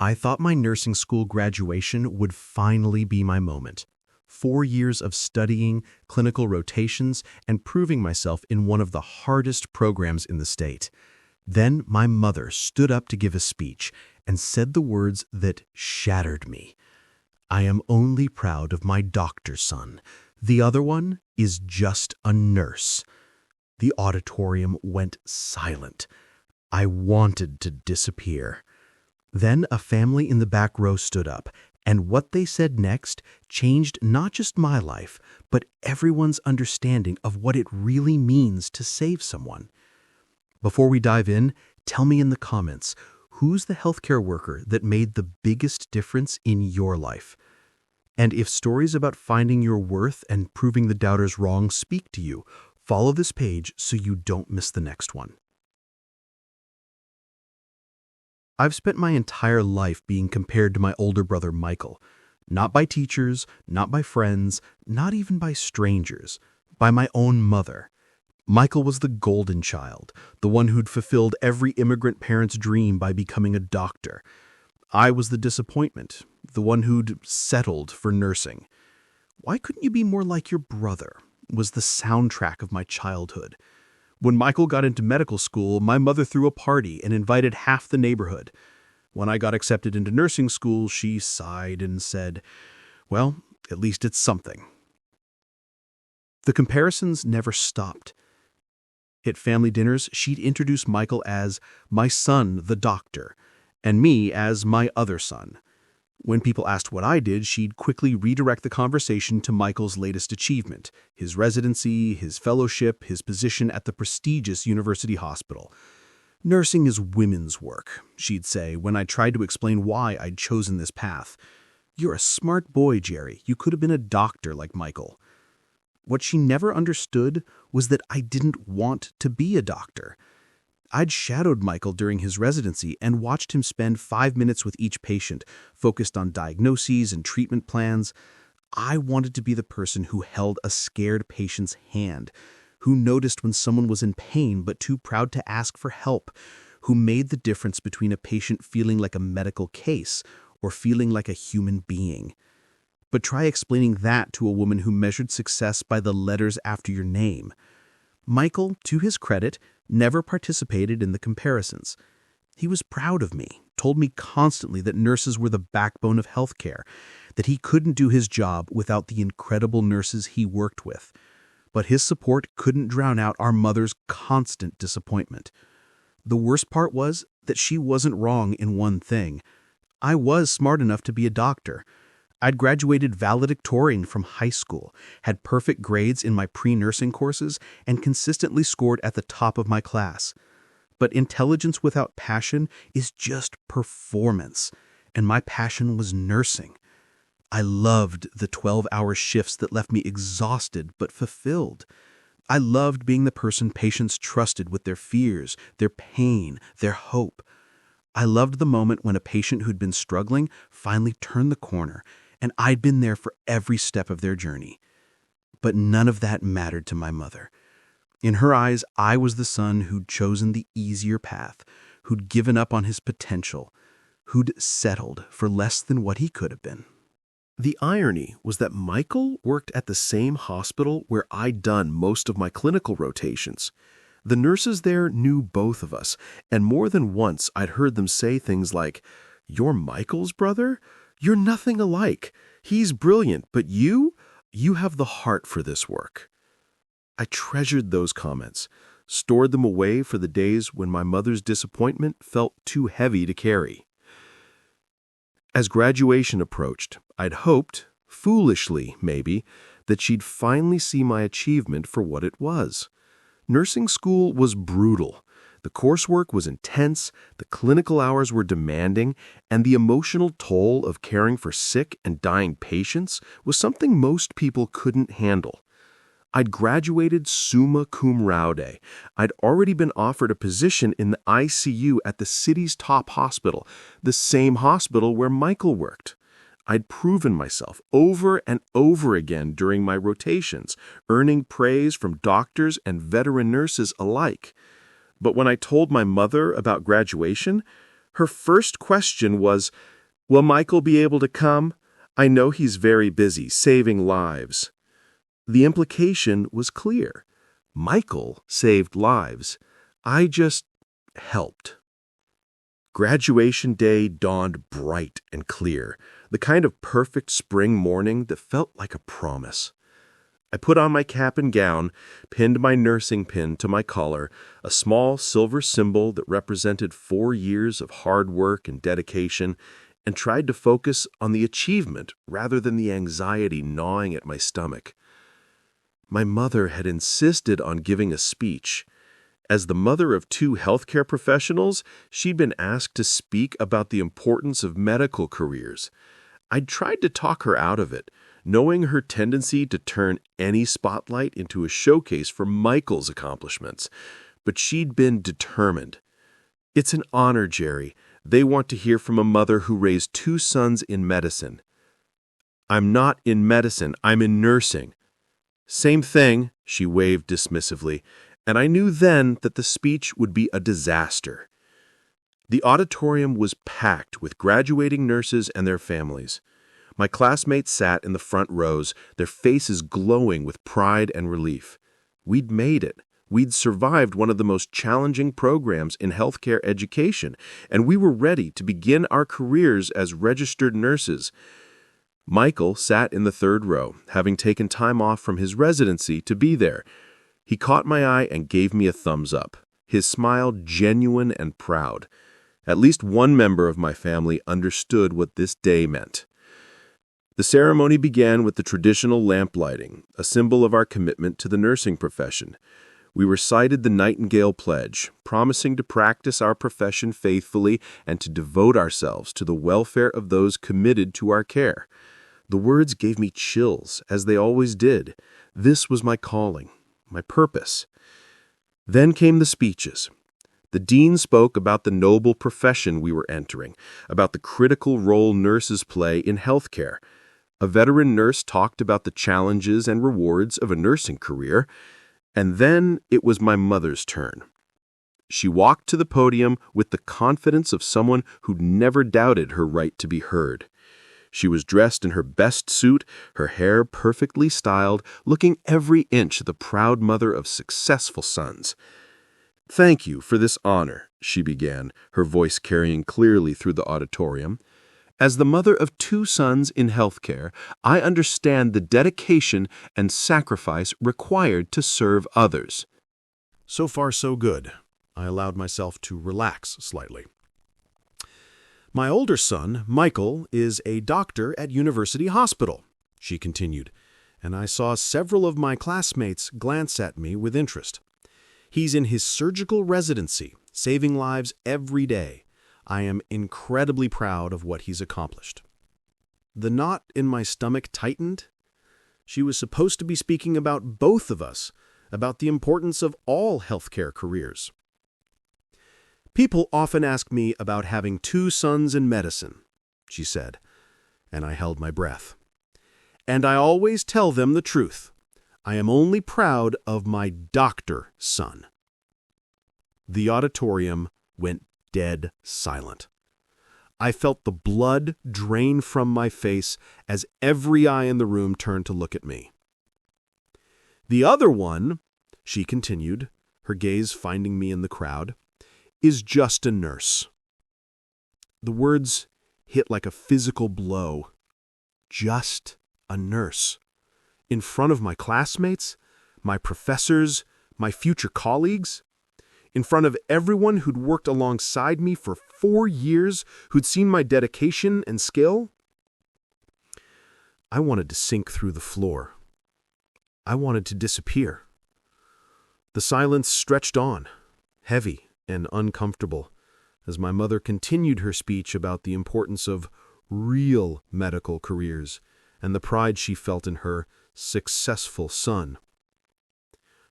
I thought my nursing school graduation would finally be my moment. 4 years of studying, clinical rotations, and proving myself in one of the hardest programs in the state. Then my mother stood up to give a speech and said the words that shattered me. "I am only proud of my doctor's son. The other one is just a nurse." The auditorium went silent. I wanted to disappear. Then a family in the back row stood up, and what they said next changed not just my life, but everyone's understanding of what it really means to save someone. Before we dive in, tell me in the comments, who's the healthcare worker that made the biggest difference in your life? And if stories about finding your worth and proving the doubters wrong speak to you, follow this page so you don't miss the next one. I've spent my entire life being compared to my older brother Michael, not by teachers, not by friends, not even by strangers, by my own mother. Michael was the golden child, the one who'd fulfilled every immigrant parent's dream by becoming a doctor. I was the disappointment, the one who'd settled for nursing. "Why couldn't you be more like your brother?" was the soundtrack of my childhood. When Michael got into medical school, my mother threw a party and invited half the neighborhood. When I got accepted into nursing school, she sighed and said, "Well, at least it's something." The comparisons never stopped. At family dinners, she'd introduce Michael as my son, the doctor, and me as my other son. When people asked what I did, she'd quickly redirect the conversation to Michael's latest achievement, his residency, his fellowship, his position at the prestigious university hospital. "Nursing is women's work," she'd say when I tried to explain why I'd chosen this path. "You're a smart boy, Jerry. You could have been a doctor like Michael." What she never understood was that I didn't want to be a doctor. I'd shadowed Michael during his residency and watched him spend 5 minutes with each patient, focused on diagnoses and treatment plans. I wanted to be the person who held a scared patient's hand, who noticed when someone was in pain but too proud to ask for help, who made the difference between a patient feeling like a medical case or feeling like a human being. But try explaining that to a woman who measured success by the letters after your name. Michael, to his credit, never participated in the comparisons. He was proud of me, told me constantly that nurses were the backbone of healthcare, that he couldn't do his job without the incredible nurses he worked with. But his support couldn't drown out our mother's constant disappointment. The worst part was that she wasn't wrong in one thing. I was smart enough to be a doctor. I'd graduated valedictorian from high school, had perfect grades in my pre-nursing courses, and consistently scored at the top of my class. But intelligence without passion is just performance, and my passion was nursing. I loved the 12-hour shifts that left me exhausted but fulfilled. I loved being the person patients trusted with their fears, their pain, their hope. I loved the moment when a patient who'd been struggling finally turned the corner, and I'd been there for every step of their journey. But none of that mattered to my mother. In her eyes, I was the son who'd chosen the easier path, who'd given up on his potential, who'd settled for less than what he could have been. The irony was that Michael worked at the same hospital where I'd done most of my clinical rotations. The nurses there knew both of us, and more than once I'd heard them say things like, "You're Michael's brother? You're nothing alike. He's brilliant, but you have the heart for this work." I treasured those comments, stored them away for the days when my mother's disappointment felt too heavy to carry. As graduation approached, I'd hoped, foolishly maybe, that she'd finally see my achievement for what it was. Nursing school was brutal. The coursework was intense, the clinical hours were demanding, and the emotional toll of caring for sick and dying patients was something most people couldn't handle. I'd graduated summa cum laude. I'd already been offered a position in the ICU at the city's top hospital, the same hospital where Michael worked. I'd proven myself over and over again during my rotations, earning praise from doctors and veteran nurses alike. But when I told my mother about graduation, Her first question was, "Will Michael be able to come? I know he's very busy, saving lives." The implication was clear. Michael saved lives. I just helped. Graduation day dawned bright and clear, the kind of perfect spring morning that felt like a promise. I put on my cap and gown, pinned my nursing pin to my collar, a small silver symbol that represented 4 years of hard work and dedication, and tried to focus on the achievement rather than the anxiety gnawing at my stomach. My mother had insisted on giving a speech. As the mother of 2 healthcare professionals, she'd been asked to speak about the importance of medical careers. I'd tried to talk her out of it, knowing her tendency to turn any spotlight into a showcase for Michael's accomplishments. But she'd been determined. "It's an honor, Jerry. They want to hear from a mother who raised 2 sons in medicine." "I'm not in medicine. I'm in nursing." "Same thing," she waved dismissively, and I knew then that the speech would be a disaster. The auditorium was packed with graduating nurses and their families. My classmates sat in the front rows, their faces glowing with pride and relief. We'd made it. We'd survived one of the most challenging programs in healthcare education, and we were ready to begin our careers as registered nurses. Michael sat in the 3rd row, having taken time off from his residency to be there. He caught my eye and gave me a thumbs up, his smile genuine and proud. At least one member of my family understood what this day meant. The ceremony began with the traditional lamp lighting, a symbol of our commitment to the nursing profession. We recited the Nightingale Pledge, promising to practice our profession faithfully and to devote ourselves to the welfare of those committed to our care. The words gave me chills, as they always did. This was my calling, my purpose. Then came the speeches. The dean spoke about the noble profession we were entering, about the critical role nurses play in healthcare. A veteran nurse talked about the challenges and rewards of a nursing career, and then it was my mother's turn. She walked to the podium with the confidence of someone who'd never doubted her right to be heard. She was dressed in her best suit, her hair perfectly styled, looking every inch the proud mother of successful sons. "Thank you for this honor," she began, her voice carrying clearly through the auditorium. "As the mother of 2 sons in healthcare, I understand the dedication and sacrifice required to serve others." So far, so good. I allowed myself to relax slightly. "My older son, Michael, is a doctor at University Hospital," she continued, and I saw several of my classmates glance at me with interest. "He's in his surgical residency, saving lives every day. I am incredibly proud of what he's accomplished." The knot in my stomach tightened. She was supposed to be speaking about both of us, about the importance of all healthcare careers. "People often ask me about having 2 sons in medicine," she said, and I held my breath. "And I always tell them the truth. I am only proud of my doctor son." The auditorium went dead silent. I felt the blood drain from my face as every eye in the room turned to look at me. "The other one," she continued, her gaze finding me in the crowd, "is just a nurse." The words hit like a physical blow. Just a nurse. In front of my classmates, my professors, my future colleagues, in front of everyone who'd worked alongside me for 4 years, who'd seen my dedication and skill. I wanted to sink through the floor. I wanted to disappear. The silence stretched on, heavy and uncomfortable, as my mother continued her speech about the importance of real medical careers and the pride she felt in her successful son.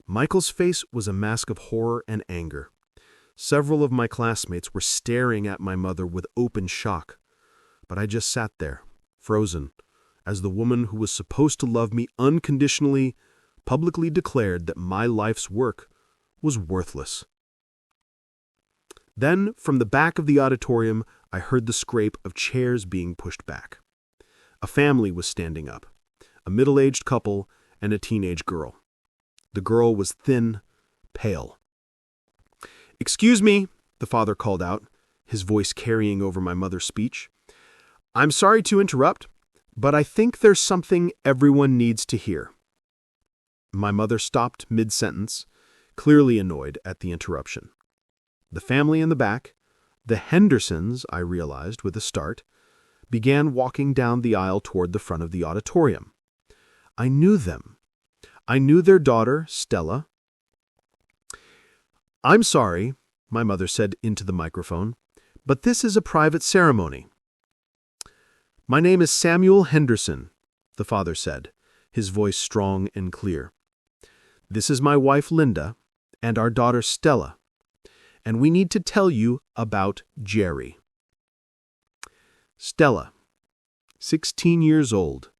Michael's face was a mask of horror and anger. Several of my classmates were staring at my mother with open shock, but I just sat there, frozen, as the woman who was supposed to love me unconditionally publicly declared that my life's work was worthless. Then, from the back of the auditorium, I heard the scrape of chairs being pushed back. A family was standing up, a middle-aged couple and a teenage girl. The girl was thin, pale. "Excuse me," the father called out, his voice carrying over my mother's speech. "I'm sorry to interrupt, but I think there's something everyone needs to hear." My mother stopped mid-sentence, clearly annoyed at the interruption. The family in the back, the Hendersons, I realized with a start, began walking down the aisle toward the front of the auditorium. I knew them. I knew their daughter, Stella. "I'm sorry," my mother said into the microphone, "but this is a private ceremony." "My name is Samuel Henderson," the father said, his voice strong and clear. "This is my wife, Linda, and our daughter, Stella, and we need to tell you about Jerry." Stella, 16 years old,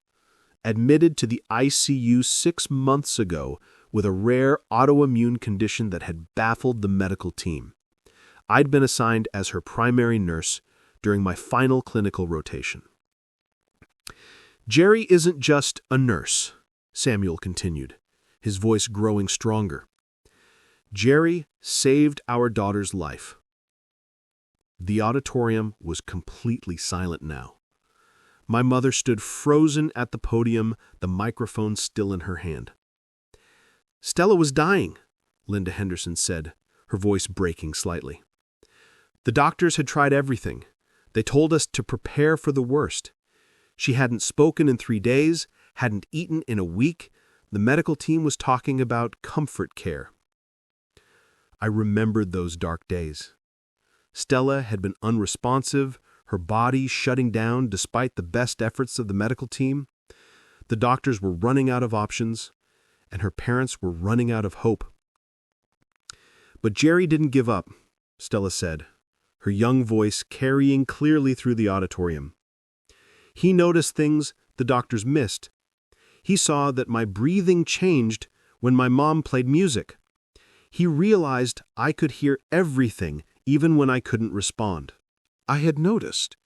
admitted to the ICU 6 months ago with a rare autoimmune condition that had baffled the medical team. I'd been assigned as her primary nurse during my final clinical rotation. "Jerry isn't just a nurse," Samuel continued, his voice growing stronger. "Jerry saved our daughter's life." The auditorium was completely silent now. My mother stood frozen at the podium, the microphone still in her hand. "Stella was dying," Linda Henderson said, her voice breaking slightly. "The doctors had tried everything. They told us to prepare for the worst. She hadn't spoken in 3 days, hadn't eaten in a week. The medical team was talking about comfort care." I remembered those dark days. Stella had been unresponsive, her body shutting down despite the best efforts of the medical team. The doctors were running out of options, and her parents were running out of hope. "But Jerry didn't give up," Stella said, her young voice carrying clearly through the auditorium. "He noticed things the doctors missed. He saw that my breathing changed when my mom played music. He realized I could hear everything even when I couldn't respond." I had noticed.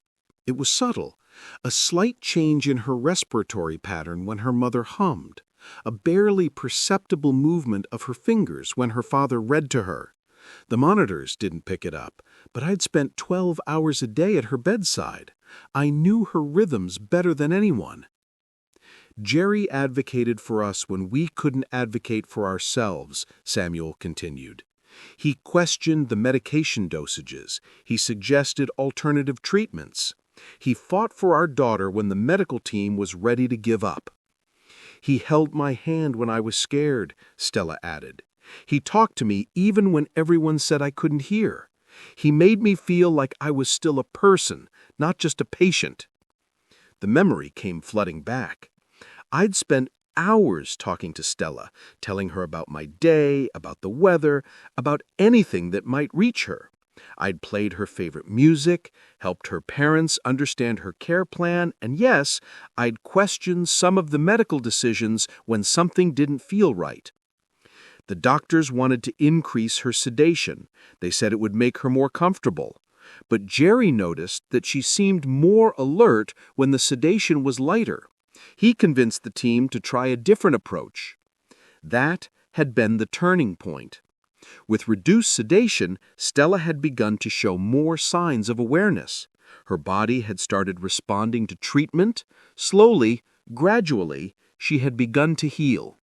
It was subtle, a slight change in her respiratory pattern when her mother hummed, a barely perceptible movement of her fingers when her father read to her. The monitors didn't pick it up, but I'd spent 12 hours a day at her bedside. I knew her rhythms better than anyone. "Jerry advocated for us when we couldn't advocate for ourselves," Samuel continued. "He questioned the medication dosages. He suggested alternative treatments. He fought for our daughter when the medical team was ready to give up." "He held my hand when I was scared," Stella added. "He talked to me even when everyone said I couldn't hear. He made me feel like I was still a person, not just a patient." The memory came flooding back. I'd spent hours talking to Stella, telling her about my day, about the weather, about anything that might reach her. I'd played her favorite music, helped her parents understand her care plan, and yes, I'd questioned some of the medical decisions when something didn't feel right. The doctors wanted to increase her sedation. They said it would make her more comfortable. But Jerry noticed that she seemed more alert when the sedation was lighter. He convinced the team to try a different approach. That had been the turning point. With reduced sedation, Stella had begun to show more signs of awareness. Her body had started responding to treatment. Slowly, gradually, she had begun to heal.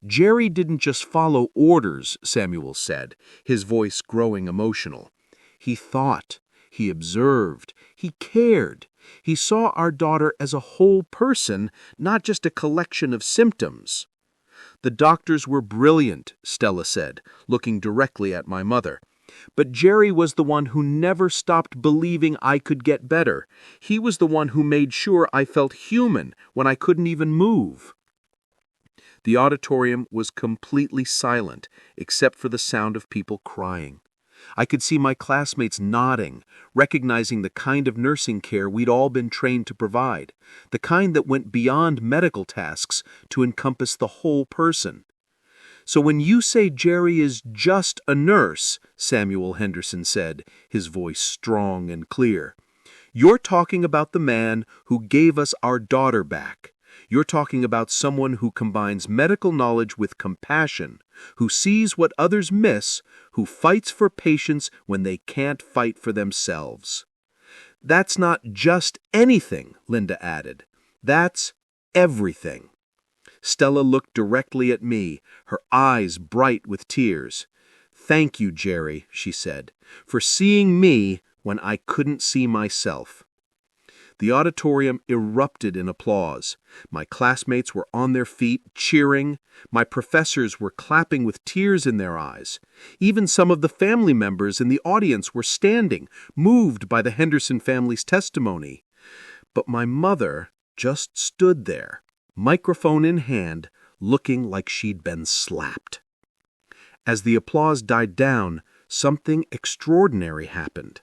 "Jerry didn't just follow orders," Samuel said, his voice growing emotional. "He thought, he observed, he cared. He saw our daughter as a whole person, not just a collection of symptoms." "The doctors were brilliant," Stella said, looking directly at my mother. "But Jerry was the one who never stopped believing I could get better. He was the one who made sure I felt human when I couldn't even move." The auditorium was completely silent, except for the sound of people crying. I could see my classmates nodding, recognizing the kind of nursing care we'd all been trained to provide, the kind that went beyond medical tasks to encompass the whole person. "So when you say Jerry is just a nurse," Samuel Henderson said, his voice strong and clear, "you're talking about the man who gave us our daughter back. You're talking about someone who combines medical knowledge with compassion, who sees what others miss, who fights for patients when they can't fight for themselves." "That's not just anything," Linda added. "That's everything." Stella looked directly at me, her eyes bright with tears. "Thank you, Jerry," she said, "for seeing me when I couldn't see myself." The auditorium erupted in applause. My classmates were on their feet, cheering. My professors were clapping with tears in their eyes. Even some of the family members in the audience were standing, moved by the Henderson family's testimony. But my mother just stood there, microphone in hand, looking like she'd been slapped. As the applause died down, something extraordinary happened.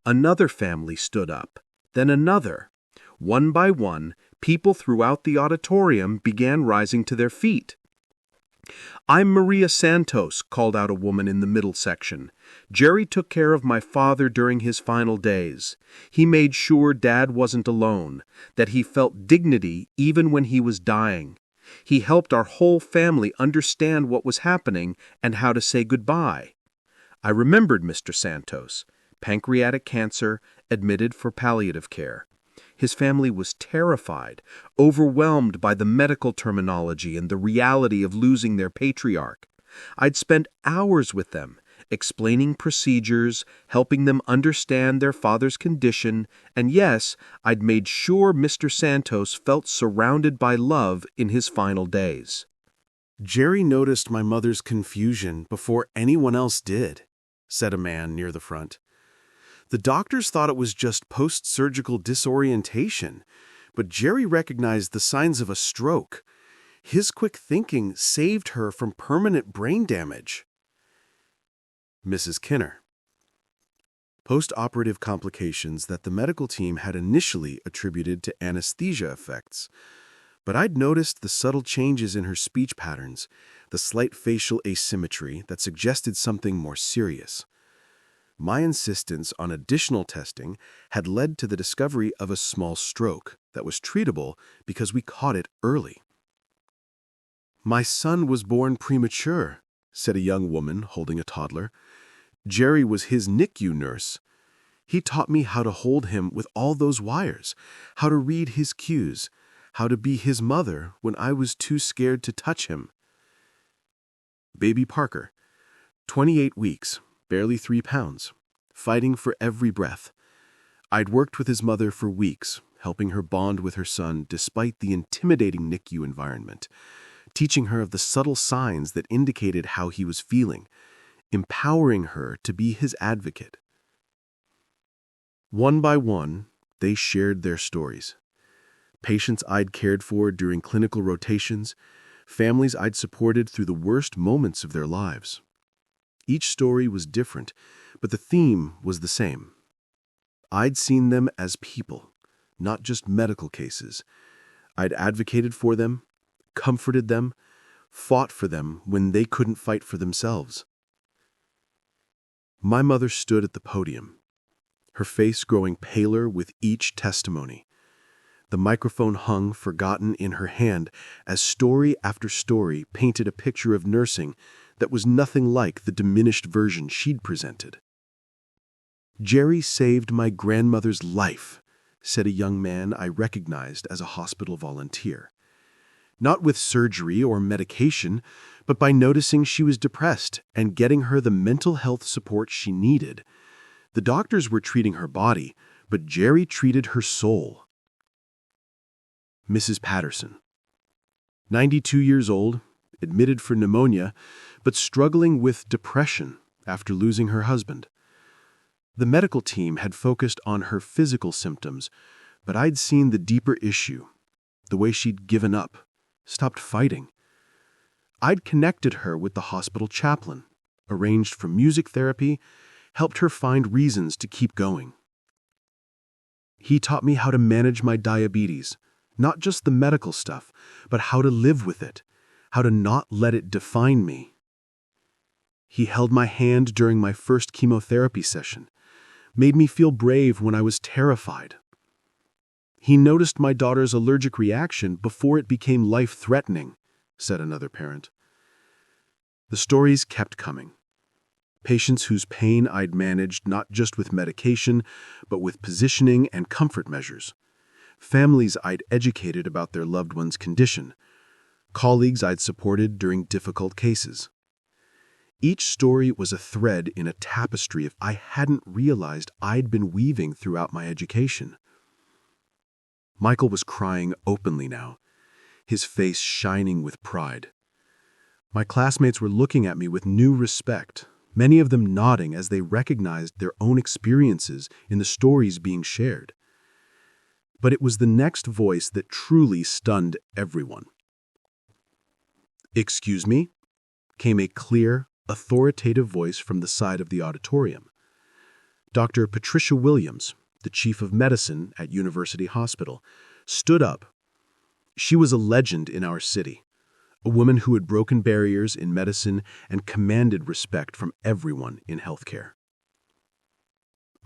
Another family stood up, then another. One by one, people throughout the auditorium began rising to their feet. "I'm Maria Santos," called out a woman in the middle section. "Jerry took care of my father during his final days. He made sure Dad wasn't alone, that he felt dignity even when he was dying. He helped our whole family understand what was happening and how to say goodbye." I remembered Mr. Santos, pancreatic cancer, admitted for palliative care. His family was terrified, overwhelmed by the medical terminology and the reality of losing their patriarch. I'd spent hours with them, explaining procedures, helping them understand their father's condition, and yes, I'd made sure Mr. Santos felt surrounded by love in his final days. "Jerry noticed my mother's confusion before anyone else did," said a man near the front. "The doctors thought it was just post-surgical disorientation, but Jerry recognized the signs of a stroke. His quick thinking saved her from permanent brain damage." Mrs. Kinner. Post-operative complications that the medical team had initially attributed to anesthesia effects. But I'd noticed the subtle changes in her speech patterns, the slight facial asymmetry that suggested something more serious. My insistence on additional testing had led to the discovery of a small stroke that was treatable because we caught it early. "My son was born premature," said a young woman holding a toddler. "Jerry was his NICU nurse. He taught me how to hold him with all those wires, how to read his cues, how to be his mother when I was too scared to touch him." Baby Parker, 28 weeks, barely 3 pounds, fighting for every breath. I'd worked with his mother for weeks, helping her bond with her son despite the intimidating NICU environment, teaching her of the subtle signs that indicated how he was feeling, empowering her to be his advocate. One by one, they shared their stories. Patients I'd cared for during clinical rotations, families I'd supported through the worst moments of their lives. Each story was different, but the theme was the same. I'd seen them as people, not just medical cases. I'd advocated for them, comforted them, fought for them when they couldn't fight for themselves. My mother stood at the podium, her face growing paler with each testimony. The microphone hung forgotten in her hand as story after story painted a picture of nursing that was nothing like the diminished version she'd presented. "Jerry saved my grandmother's life," said a young man I recognized as a hospital volunteer. "Not with surgery or medication, but by noticing she was depressed and getting her the mental health support she needed. The doctors were treating her body, but Jerry treated her soul." Mrs. Patterson, 92 years old, admitted for pneumonia, but struggling with depression after losing her husband. The medical team had focused on her physical symptoms, but I'd seen the deeper issue, the way she'd given up, stopped fighting. I'd connected her with the hospital chaplain, arranged for music therapy, helped her find reasons to keep going. He taught me how to manage my diabetes, not just the medical stuff, but how to live with it, how to not let it define me. He held my hand during my first chemotherapy session, made me feel brave when I was terrified. He noticed my daughter's allergic reaction before it became life-threatening, said another parent. The stories kept coming. Patients whose pain I'd managed not just with medication, but with positioning and comfort measures. Families I'd educated about their loved one's condition. Colleagues I'd supported during difficult cases. Each story was a thread in a tapestry I hadn't realized I'd been weaving throughout my education. Michael was crying openly now, his face shining with pride. My classmates were looking at me with new respect, many of them nodding as they recognized their own experiences in the stories being shared. But it was the next voice that truly stunned everyone. "Excuse me?" came a clear, authoritative voice from the side of the auditorium. Dr. Patricia Williams, the chief of medicine at University Hospital, stood up. She was a legend in our city, a woman who had broken barriers in medicine and commanded respect from everyone in healthcare.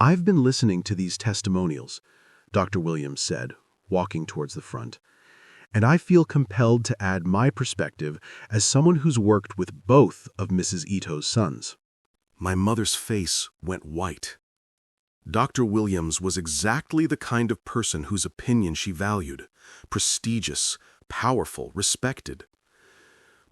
"I've been listening to these testimonials," Dr. Williams said, walking towards the front, "and I feel compelled to add my perspective as someone who's worked with both of Mrs. Ito's sons." My mother's face went white. Dr. Williams was exactly the kind of person whose opinion she valued, prestigious, powerful, respected.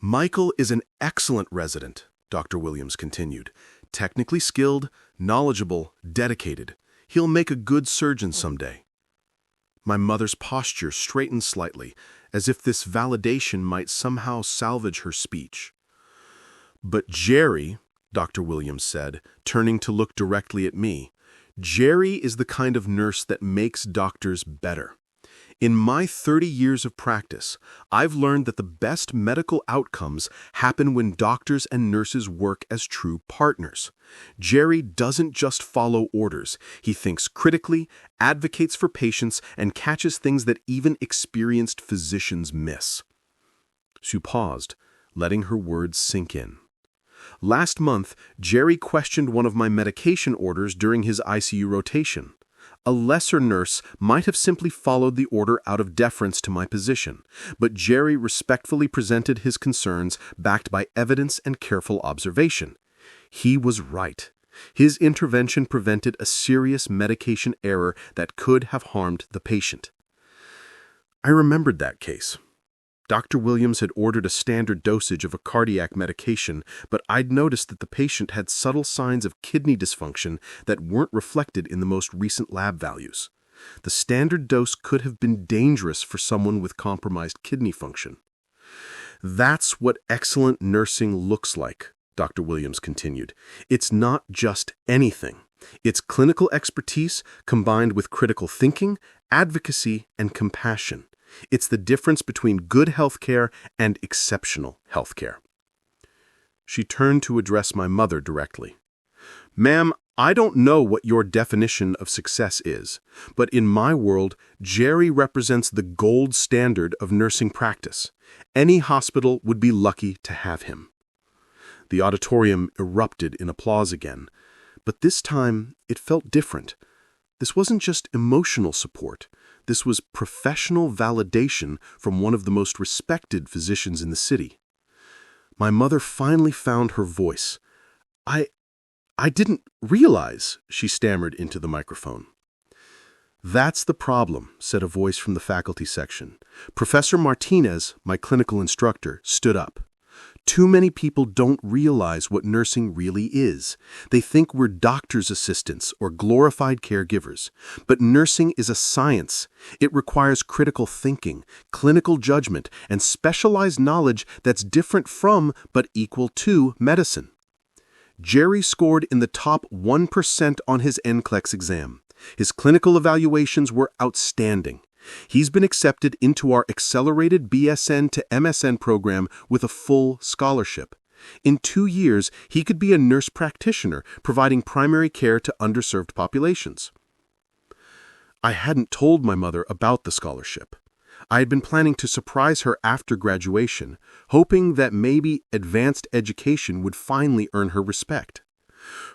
"Michael is an excellent resident," Dr. Williams continued. "Technically skilled, knowledgeable, dedicated. He'll make a good surgeon someday." My mother's posture straightened slightly, as if this validation might somehow salvage her speech. "But Jerry," Dr. Williams said, turning to look directly at me, "Jerry is the kind of nurse that makes doctors better. In my 30 years of practice, I've learned that the best medical outcomes happen when doctors and nurses work as true partners. Jerry doesn't just follow orders. He thinks critically, advocates for patients, and catches things that even experienced physicians miss." She paused, letting her words sink in. "Last month, Jerry questioned one of my medication orders during his ICU rotation. A lesser nurse might have simply followed the order out of deference to my position, but Jerry respectfully presented his concerns backed by evidence and careful observation. He was right. His intervention prevented a serious medication error that could have harmed the patient." I remembered that case. Dr. Williams had ordered a standard dosage of a cardiac medication, but I'd noticed that the patient had subtle signs of kidney dysfunction that weren't reflected in the most recent lab values. The standard dose could have been dangerous for someone with compromised kidney function. "That's what excellent nursing looks like," Dr. Williams continued. "It's not just anything. It's clinical expertise combined with critical thinking, advocacy, and compassion. It's the difference between good healthcare and exceptional healthcare." She turned to address my mother directly. "Ma'am, I don't know what your definition of success is, but in my world, Jerry represents the gold standard of nursing practice. Any hospital would be lucky to have him." The auditorium erupted in applause again, but this time it felt different. This wasn't just emotional support. This was professional validation from one of the most respected physicians in the city. My mother finally found her voice. I didn't realize," she stammered into the microphone. "That's the problem," said a voice from the faculty section. Professor Martinez, my clinical instructor, stood up. "Too many people don't realize what nursing really is. They think we're doctor's assistants or glorified caregivers. But nursing is a science. It requires critical thinking, clinical judgment, and specialized knowledge that's different from, but equal to, medicine." Jerry scored in the top 1% on his NCLEX exam. His clinical evaluations were outstanding. He's been accepted into our accelerated BSN to MSN program with a full scholarship. In 2 years, he could be a nurse practitioner providing primary care to underserved populations. I hadn't told my mother about the scholarship. I had been planning to surprise her after graduation, hoping that maybe advanced education would finally earn her respect.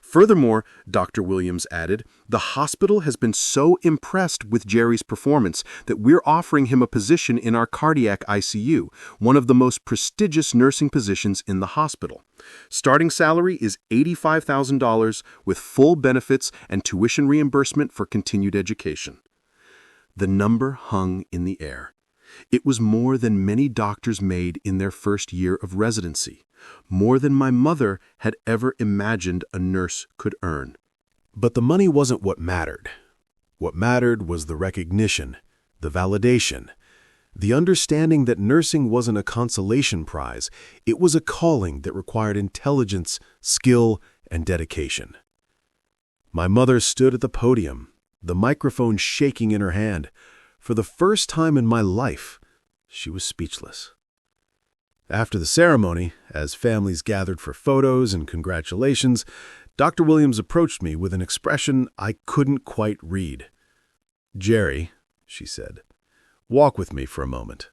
Furthermore, Dr. Williams added, the hospital has been so impressed with Jerry's performance that we're offering him a position in our cardiac ICU, one of the most prestigious nursing positions in the hospital. Starting salary is $85,000 with full benefits and tuition reimbursement for continued education. The number hung in the air. It was more than many doctors made in their first year of residency, more than my mother had ever imagined a nurse could earn. But the money wasn't what mattered. What mattered was the recognition, the validation, the understanding that nursing wasn't a consolation prize. It was a calling that required intelligence, skill, and dedication. My mother stood at the podium, the microphone shaking in her hand. For the first time in my life, she was speechless. After the ceremony, as families gathered for photos and congratulations, Dr. Williams approached me with an expression I couldn't quite read. "Jerry," she said, "walk with me for a moment."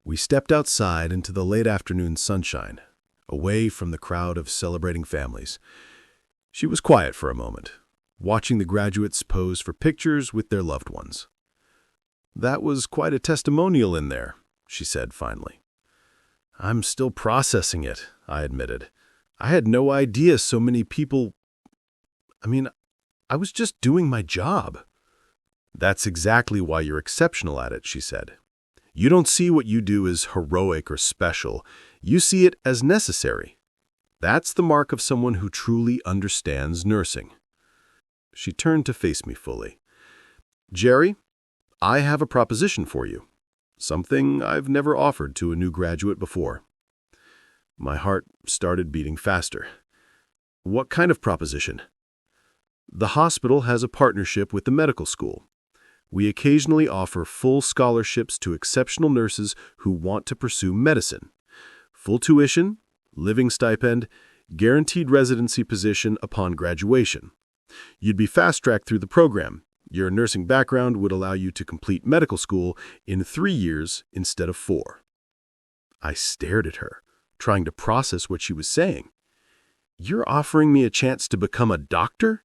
We stepped outside into the late afternoon sunshine, away from the crowd of celebrating families. She was quiet for a moment, watching the graduates pose for pictures with their loved ones. "That was quite a testimonial in there," she said finally. "I'm still processing it," I admitted. "I had no idea so many people... I was just doing my job." "That's exactly why you're exceptional at it," she said. "You don't see what you do as heroic or special. You see it as necessary. That's the mark of someone who truly understands nursing." She turned to face me fully. "Jerry, I have a proposition for you, something I've never offered to a new graduate before." My heart started beating faster. "What kind of proposition?" "The hospital has a partnership with the medical school. We occasionally offer full scholarships to exceptional nurses who want to pursue medicine. Full tuition, living stipend, guaranteed residency position upon graduation. You'd be fast-tracked through the program. Your nursing background would allow you to complete medical school in 3 years instead of 4. I stared at her, trying to process what she was saying. "You're offering me a chance to become a doctor?"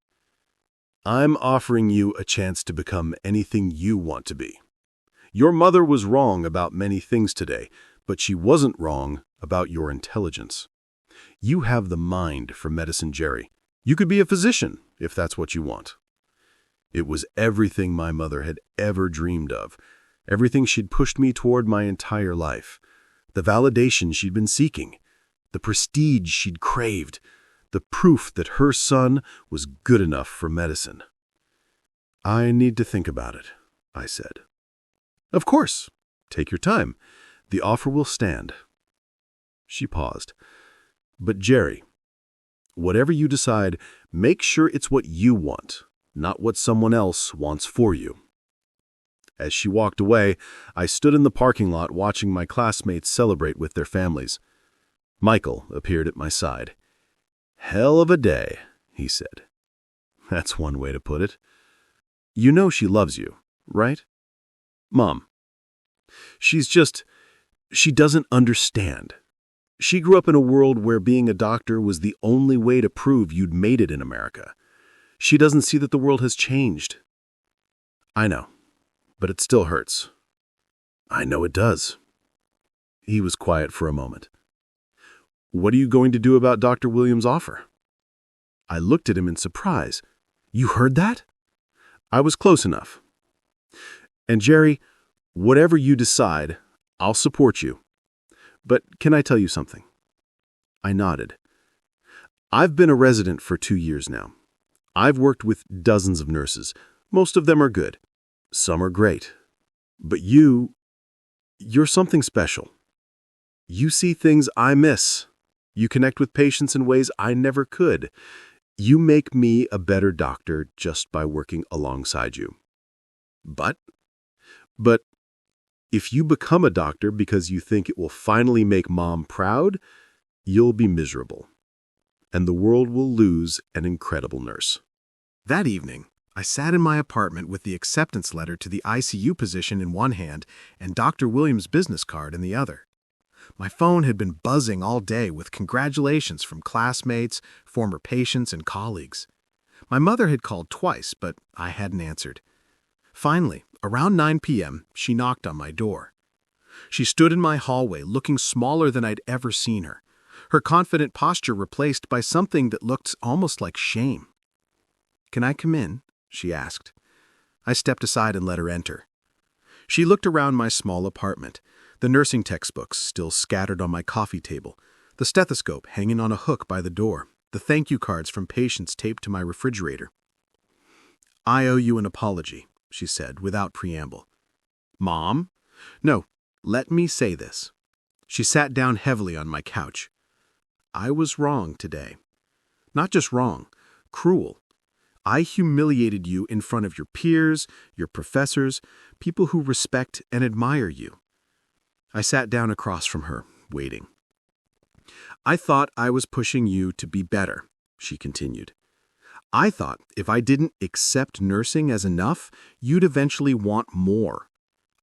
"I'm offering you a chance to become anything you want to be. Your mother was wrong about many things today, but she wasn't wrong about your intelligence. You have the mind for medicine, Jerry. You could be a physician if that's what you want." It was everything my mother had ever dreamed of, everything she'd pushed me toward my entire life, the validation she'd been seeking, the prestige she'd craved, the proof that her son was good enough for medicine. "I need to think about it," I said. "Of course. Take your time. The offer will stand." She paused. "But Jerry, whatever you decide, make sure it's what you want, not what someone else wants for you." As she walked away, I stood in the parking lot watching my classmates celebrate with their families. Michael appeared at my side. "Hell of a day," he said. "That's one way to put it. You know she loves you, right?" "Mom. She doesn't understand. She grew up in a world where being a doctor was the only way to prove you'd made it in America. She doesn't see that the world has changed." "I know, but it still hurts." "I know it does." He was quiet for a moment. "What are you going to do about Dr. Williams' offer?" I looked at him in surprise. "You heard that?" "I was close enough. And Jerry, whatever you decide, I'll support you. But can I tell you something?" I nodded. "I've been a resident for 2 years now. I've worked with dozens of nurses. Most of them are good. Some are great. But you're something special. You see things I miss. You connect with patients in ways I never could. You make me a better doctor just by working alongside you. But if you become a doctor because you think it will finally make Mom proud, you'll be miserable. And the world will lose an incredible nurse." That evening, I sat in my apartment with the acceptance letter to the ICU position in one hand and Dr. Williams' business card in the other. My phone had been buzzing all day with congratulations from classmates, former patients, and colleagues. My mother had called twice, but I hadn't answered. Finally, around 9 p.m., she knocked on my door. She stood in my hallway, looking smaller than I'd ever seen her, her confident posture replaced by something that looked almost like shame. "Can I come in?" she asked. I stepped aside and let her enter. She looked around my small apartment, the nursing textbooks still scattered on my coffee table, the stethoscope hanging on a hook by the door, the thank you cards from patients taped to my refrigerator. "I owe you an apology," she said, without preamble. "Mom?" "No, let me say this." She sat down heavily on my couch. "I was wrong today. Not just wrong, cruel. I humiliated you in front of your peers, your professors, people who respect and admire you." I sat down across from her, waiting. "I thought I was pushing you to be better," she continued. "I thought if I didn't accept nursing as enough, you'd eventually want more.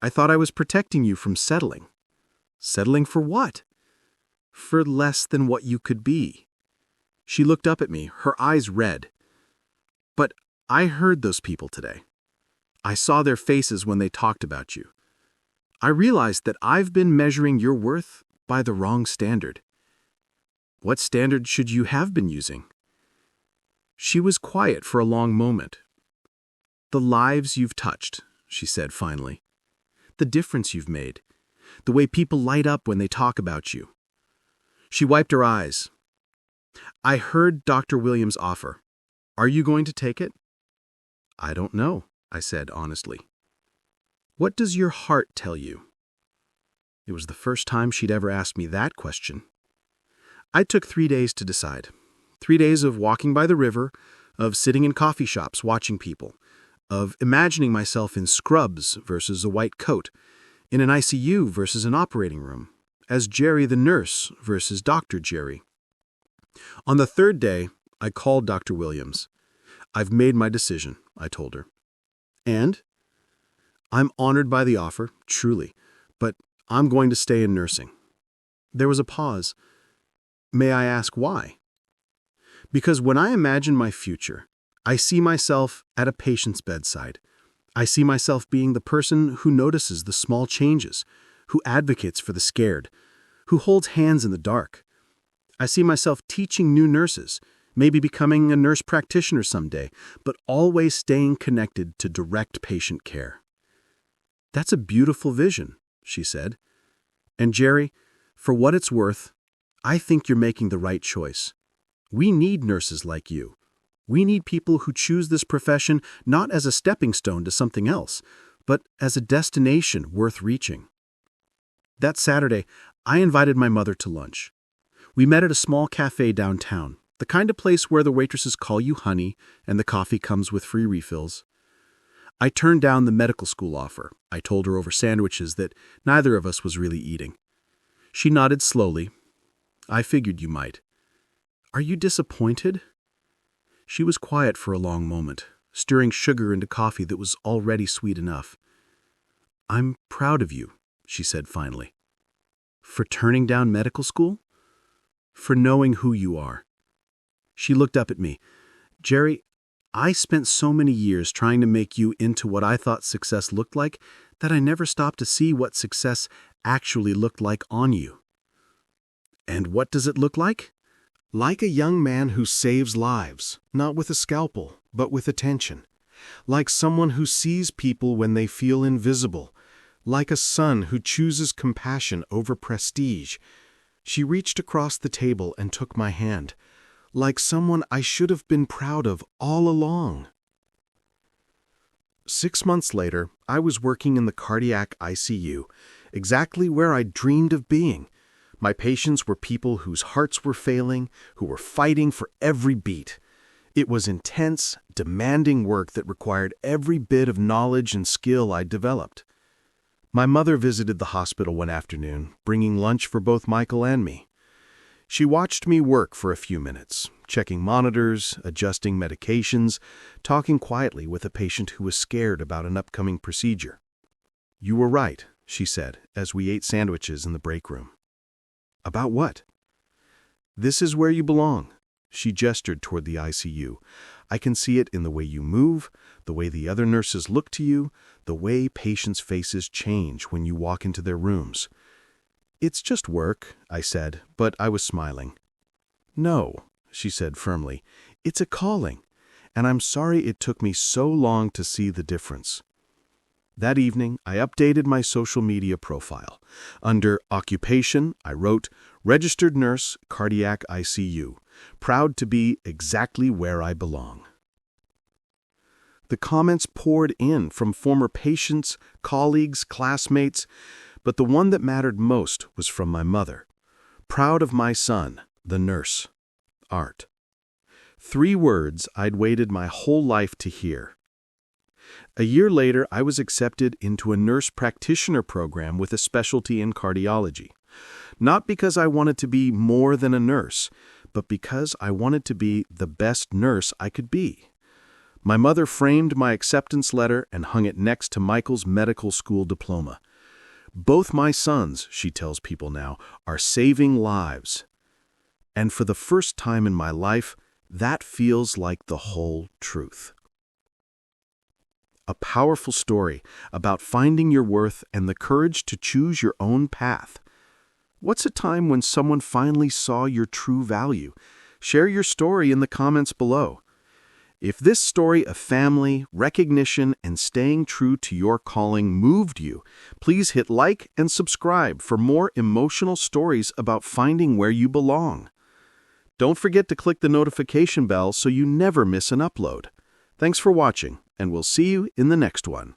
I thought I was protecting you from settling." "Settling for what?" "For less than what you could be." She looked up at me, her eyes red. "But I heard those people today. I saw their faces when they talked about you. I realized that I've been measuring your worth by the wrong standard." "What standard should you have been using?" She was quiet for a long moment. "The lives you've touched," she said finally. "The difference you've made. The way people light up when they talk about you." She wiped her eyes. "I heard Dr. Williams' offer. Are you going to take it?" "I don't know," I said honestly. "What does your heart tell you?" It was the first time she'd ever asked me that question. I took 3 days to decide. 3 days of walking by the river, of sitting in coffee shops watching people, of imagining myself in scrubs versus a white coat, in an ICU versus an operating room, as Jerry the nurse versus Dr. Jerry. On the 3rd day, I called Dr. Williams. "I've made my decision," I told her. "And?" "I'm honored by the offer, truly, but I'm going to stay in nursing." There was a pause. "May I ask why?" "Because when I imagine my future, I see myself at a patient's bedside. I see myself being the person who notices the small changes, who advocates for the scared, who holds hands in the dark. I see myself teaching new nurses, maybe becoming a nurse practitioner someday, but always staying connected to direct patient care." "That's a beautiful vision," she said. "And Jerry, for what it's worth, I think you're making the right choice. We need nurses like you. We need people who choose this profession not as a stepping stone to something else, but as a destination worth reaching." That Saturday, I invited my mother to lunch. We met at a small cafe downtown, the kind of place where the waitresses call you honey and the coffee comes with free refills. I turned down the medical school offer. I told her over sandwiches that neither of us was really eating. She nodded slowly. "I figured you might." "Are you disappointed?" She was quiet for a long moment, stirring sugar into coffee that was already sweet enough. "I'm proud of you," she said finally. "For turning down medical school?" "For knowing who you are." She looked up at me. "Jerry, I spent so many years trying to make you into what I thought success looked like that I never stopped to see what success actually looked like on you." "And what does it look like?" Like a young man who saves lives, not with a scalpel, but with attention. Like someone who sees people when they feel invisible. Like a son who chooses compassion over prestige. She reached across the table and took my hand. Like someone I should have been proud of all along. 6 months later, I was working in the cardiac ICU, exactly where I dreamed of being. My patients were people whose hearts were failing, who were fighting for every beat. It was intense, demanding work that required every bit of knowledge and skill I'd developed. My mother visited the hospital one afternoon, bringing lunch for both Michael and me. She watched me work for a few minutes, checking monitors, adjusting medications, talking quietly with a patient who was scared about an upcoming procedure. "You were right," she said, as we ate sandwiches in the break room. "About what?" "This is where you belong." She gestured toward the ICU. "I can see it in the way you move, the way the other nurses look to you, the way patients' faces change when you walk into their rooms." "It's just work," I said, but I was smiling. "No," she said firmly, "it's a calling, and I'm sorry it took me so long to see the difference." That evening, I updated my social media profile. Under Occupation, I wrote, "Registered Nurse, Cardiac ICU. Proud to be exactly where I belong." The comments poured in from former patients, colleagues, classmates, but the one that mattered most was from my mother. "Proud of my son, the nurse. Art." 3 words I'd waited my whole life to hear. A year later, I was accepted into a nurse practitioner program with a specialty in cardiology. Not because I wanted to be more than a nurse, but because I wanted to be the best nurse I could be. My mother framed my acceptance letter and hung it next to Michael's medical school diploma. "Both my sons," she tells people now, "are saving lives." And for the first time in my life, that feels like the whole truth. A powerful story about finding your worth and the courage to choose your own path. What's a time when someone finally saw your true value? Share your story in the comments below. If this story of family, recognition, and staying true to your calling moved you, please hit like and subscribe for more emotional stories about finding where you belong. Don't forget to click the notification bell so you never miss an upload. Thanks for watching, and we'll see you in the next one.